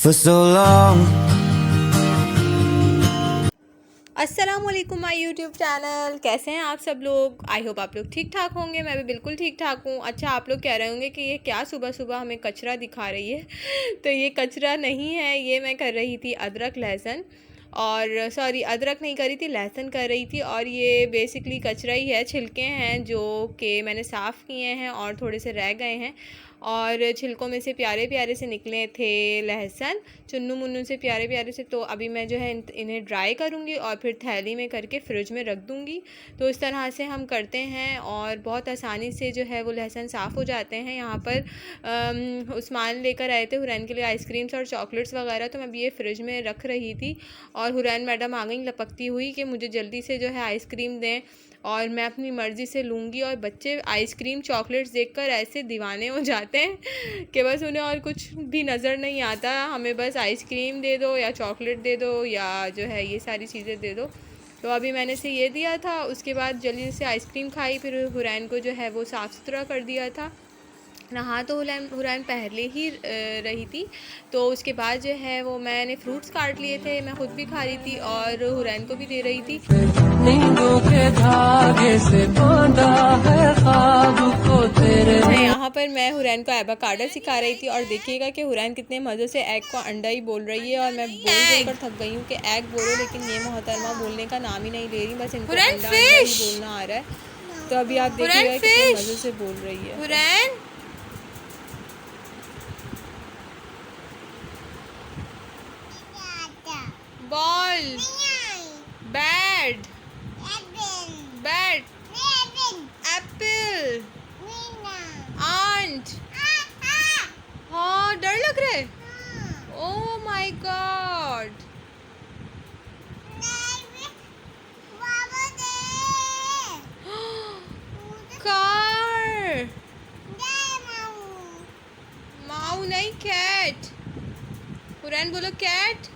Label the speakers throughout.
Speaker 1: for so long.
Speaker 2: अस्सलामुअलैकुम my YouTube channel. कैसे हैं आप सब लोग? आई होप आप लोग ठीक ठाक होंगे। मैं भी बिल्कुल ठीक ठाक हूँ। अच्छा, आप लोग कह रहे होंगे कि ये क्या सुबह सुबह हमें कचरा दिखा रही है तो ये कचरा नहीं है, ये मैं कर रही थी अदरक लहसुन, और सॉरी अदरक नहीं कर रही थी, लहसुन कर रही थी। और ये बेसिकली कचरा ही है, छिलके हैं जो कि मैंने साफ़ किए हैं और थोड़े से रह गए हैं। और छिलकों में से प्यारे प्यारे से निकले थे लहसुन, चुन्नू मुन्नू से प्यारे प्यारे से। तो अभी मैं जो है इन्हें ड्राई करूँगी और फिर थैली में करके फ्रिज में रख दूँगी। तो इस तरह से हम करते हैं और बहुत आसानी से जो है वो लहसुन साफ़ हो जाते हैं। यहाँ पर उस्मान लेकर आए थे हुरैन के लिए आइसक्रीम्स और चॉकलेट्स वगैरह, तो मैं अभी ये फ्रिज में रख रही थी। और हुरैन मैडम आ गई लपकती हुई कि मुझे जल्दी से जो है आइसक्रीम दें और मैं अपनी मर्ज़ी से लूँगी। और बच्चे आइसक्रीम चॉकलेट्स देखकर ऐसे दीवाने हो जाते हैं कि बस उन्हें और कुछ भी नज़र नहीं आता, हमें बस आइसक्रीम दे दो या चॉकलेट दे दो या जो है ये सारी चीज़ें दे दो। तो अभी मैंने इसे ये दिया था, उसके बाद जल्दी से आइसक्रीम खाई, फिर हुरैन को जो है वो साफ़ सुथरा कर दिया था। नहा तो हुरैन पहले ही रही थी। तो उसके बाद जो है वो मैंने फ्रूट्स काट लिए थे, मैं ख़ुद भी खा रही थी और हुरैन को भी दे रही थी।
Speaker 3: नींदों के धागे से बांधा है ख्वाब को तेरे।
Speaker 2: यहाँ पर मैं हुरैन को एवोकाडो सिखा रही थी और देखिएगा कि हुरैन कितने मज़े से एग को अंडा ही बोल रही है। और मैं बोल कर थक गई हूँ कि एग बोलो, लेकिन ये मोहतरमा बोलने का नाम ही नहीं ले रही, बस इनको अंडा ही बोलना आ रहा है। तो अभी आप देखिएगा कितने मज़े से बोल रही है हुरैन। Ball, bat, bat, apple, ant. हाँ, डर लग रहा है। Oh my God. कार, माऊ नहीं, कैट। हुरैन बोलो cat.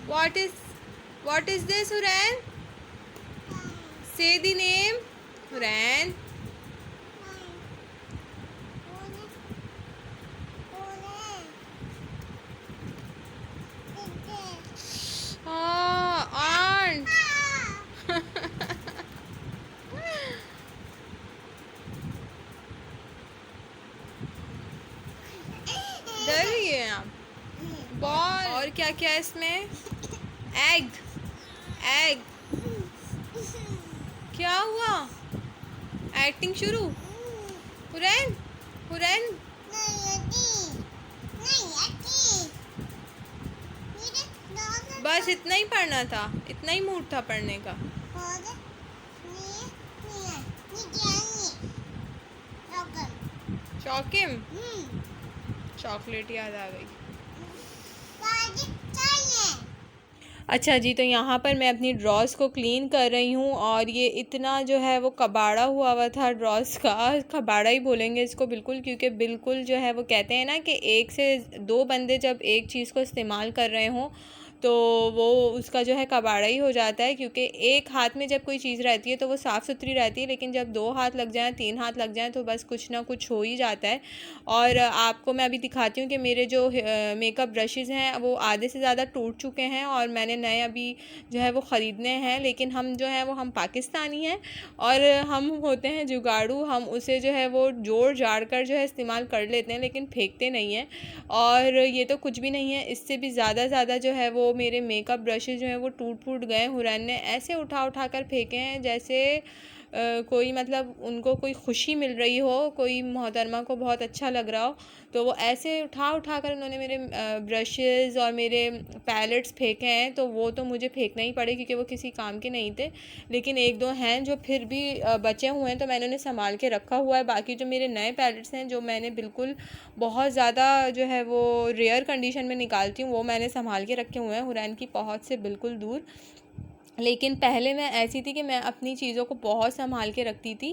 Speaker 2: What is this, Huran? Say the name, Huran. Oh, aunt. डर रही है आप? बॉल और क्या क्या है इसमें? Egg, egg. क्या हुआ? एक्टिंग शुरू? हुरैन, हुरैन। बस इतना ही पढ़ना था, इतना ही मूड था पढ़ने का। चॉकिम, चॉकलेट याद आ गई। अच्छा जी, तो यहाँ पर मैं अपनी ड्रॉस को क्लीन कर रही हूँ और ये इतना जो है वो कबाड़ा हुआ था ड्रॉस का, कबाड़ा ही बोलेंगे इसको बिल्कुल, क्योंकि बिल्कुल जो है वो कहते हैं ना कि एक से दो बंदे जब एक चीज़ को इस्तेमाल कर रहे हों तो वो उसका जो है कबाड़ा ही हो जाता है। क्योंकि एक हाथ में जब कोई चीज़ रहती है तो वो साफ़ सुथरी रहती है, लेकिन जब दो हाथ लग जाएँ, तीन हाथ लग जाएँ, तो बस कुछ ना कुछ हो ही जाता है। और आपको मैं अभी दिखाती हूँ कि मेरे जो मेकअप ब्रशेज़ हैं वो आधे से ज़्यादा टूट चुके हैं और मैंने नए अभी जो है वो ख़रीदने हैं। लेकिन हम जो है वो हम पाकिस्तानी हैं और हम होते हैं जुगाड़ू, हम उसे जो है वो जोड़ जाड़ कर जो है इस्तेमाल कर लेते हैं, लेकिन फेंकते नहीं हैं। और ये तो कुछ भी नहीं है, इससे भी ज़्यादा जो है वो मेरे मेकअप ब्रशेज़ जो हैं वो टूट फूट गए। हुरैन ने ऐसे उठा उठा कर फेंके हैं जैसे कोई मतलब उनको कोई खुशी मिल रही हो, कोई मोहतरमा को बहुत अच्छा लग रहा हो, तो वो ऐसे उठा उठा कर उन्होंने मेरे ब्रशेज़ और मेरे पैलेट्स फेंके हैं। तो वो तो मुझे फेंकना ही पड़े क्योंकि वो किसी काम के नहीं थे। लेकिन एक दो हैं जो फिर भी बचे हुए हैं, तो मैंने उन्हें संभाल के रखा हुआ है। बाकी जो मेरे नए पैलेट्स हैं जो मैंने बिल्कुल बहुत ज़्यादा जो है वो रेयर कंडीशन में निकालती हूँ, वो मैंने संभाल के रखे हुए हैं हुरैन की पहुँच से बिल्कुल दूर। लेकिन पहले मैं ऐसी थी कि मैं अपनी चीज़ों को बहुत संभाल के रखती थी,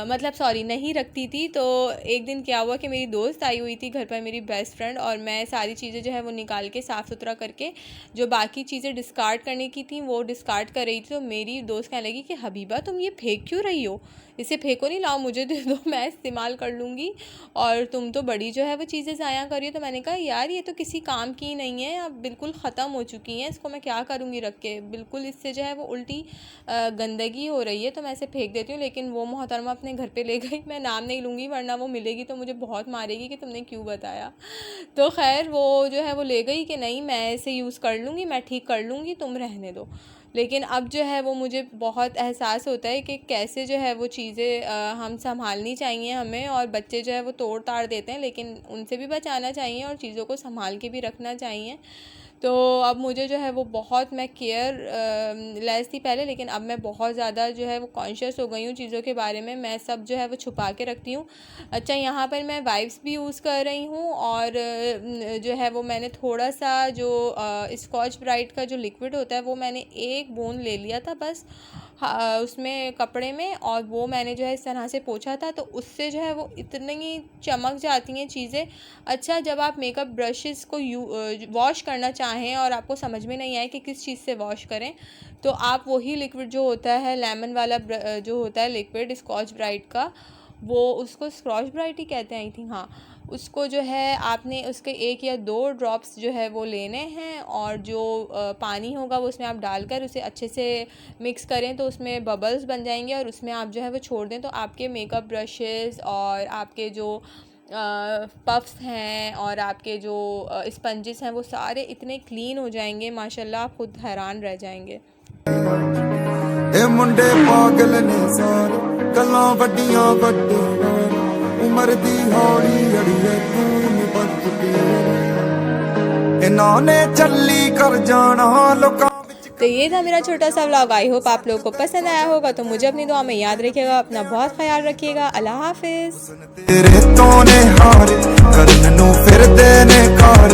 Speaker 2: मतलब सॉरी नहीं रखती थी। तो एक दिन क्या हुआ कि मेरी दोस्त आई हुई थी घर पर, मेरी बेस्ट फ्रेंड, और मैं सारी चीज़ें जो है वो निकाल के साफ़ सुथरा करके जो बाकी चीज़ें डिस्कार्ड करने की थी वो डिस्कार्ड कर रही थी। तो मेरी दोस्त कहने लगी कि हबीबा तुम ये फेंक क्यों रही हो, इसे फेंको नहीं, लाओ मुझे दे दो, मैं इस्तेमाल कर लूँगी, और तुम तो बड़ी जो है वो चीज़ें ज़ाया कर रही हो। तो मैंने कहा यार ये तो किसी काम की नहीं है, अब बिल्कुल ख़त्म हो चुकी हैं, इसको मैं क्या करूँगी रख के, बिल्कुल इससे जो है वो उल्टी गंदगी हो रही है, तो मैं इसे फेंक देती हूँ। लेकिन वो मोहतरमा अपने घर पे ले गई, मैं नाम नहीं लूँगी वरना वो मिलेगी तो मुझे बहुत मारेगी कि तुमने क्यों बताया। तो खैर वो जो है वो ले गई कि नहीं मैं इसे यूज़ कर लूँगी, मैं ठीक कर लूँगी, तुम रहने दो। लेकिन अब जो है वो मुझे बहुत एहसास होता है कि कैसे जो है वो चीज़ें हम संभालनी चाहिए हमें, और बच्चे जो है वो तोड़ ताड़ देते हैं, लेकिन उनसे भी बचाना चाहिए और चीज़ों को संभाल के भी रखना चाहिए। तो अब मुझे जो है वो बहुत, मैं केयर लेस थी पहले, लेकिन अब मैं बहुत ज़्यादा जो है वो कॉन्शियस हो गई हूँ चीज़ों के बारे में, मैं सब जो है वो छुपा के रखती हूँ। अच्छा, यहाँ पर मैं वाइप्स भी यूज़ कर रही हूँ, और जो है वो मैंने थोड़ा सा जो स्कॉच ब्राइट का जो लिक्विड होता है वो मैंने एक बूंद ले लिया था बस उसमें कपड़े में, और वो मैंने जो है इस तरह से पोंछा था, तो उससे जो है वो इतनी चमक जाती हैं चीज़ें। अच्छा, जब आप मेकअप ब्रशेस को वॉश करना चाहें और आपको समझ में नहीं आए कि किस चीज़ से वॉश करें, तो आप वही लिक्विड जो होता है लेमन वाला जो होता है लिक्विड स्कॉच ब्राइट का, वो उसको स्कॉच ब्राइट ही कहते हैं आई थिंक, हाँ, उसको जो है आपने उसके 1 या 2 ड्रॉप्स जो है वो लेने हैं, और जो पानी होगा वो उसमें आप डालकर उसे अच्छे से मिक्स करें, तो उसमें बबल्स बन जाएंगे, और उसमें आप जो है वो छोड़ दें, तो आपके मेकअप ब्रशेस और आपके जो पफ्स हैं और आपके जो स्पंजेस हैं वो सारे इतने क्लीन हो जाएंगे, माशाल्लाह आप खुद हैरान रह जाएंगे।
Speaker 1: ए मुंडे पागल ने सारे गल्लां वड्डियां वड्डे उम्र दी हौली अड़िए तूं बच के इन्हां ने चली कर जाना लोकां।
Speaker 2: तो ये था मेरा छोटा सा व्लॉग, आई होप आप लोगों को पसंद आया होगा, तो मुझे अपनी दुआ में याद रखिएगा, अपना बहुत ख्याल रखिएगा, अल्लाह हाफिज़।
Speaker 1: तेरे तो ने हार करन नूं फिरदे ने कार।